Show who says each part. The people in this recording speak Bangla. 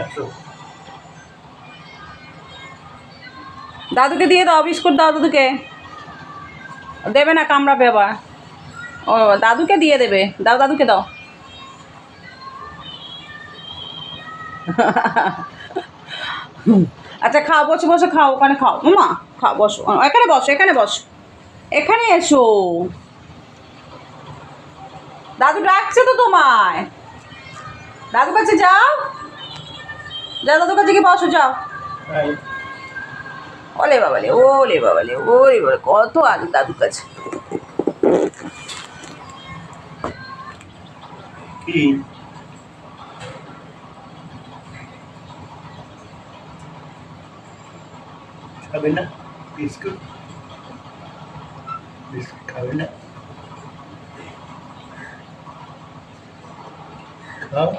Speaker 1: আসো।
Speaker 2: দাদুকে দিয়ে দাও, বিস্কুট দাও দাদুকে। দেবে না, কামড়াবে আবার। ও দাদুকে দিয়ে দেবে, দাও দাদুকে দাও। আচ্ছা খাও, বসে বসে খাও, ওখানে খাও মামা। খাও, বসো এখানে, বসো এখানে, বসো এখানে এসো। দাদু ডাকছে তো তোমায়, দাদু কাছে যাও, যাও দাদু কাছে গিয়ে বসো, যাও।
Speaker 1: তাই
Speaker 2: ওলে বাবালে, ওলে বাবালে, ওলে বাবা, কত আলু দাদুর কাছে।
Speaker 1: কি খাবে না বিস্কুট? বিস্কুট খাবে না? খাও।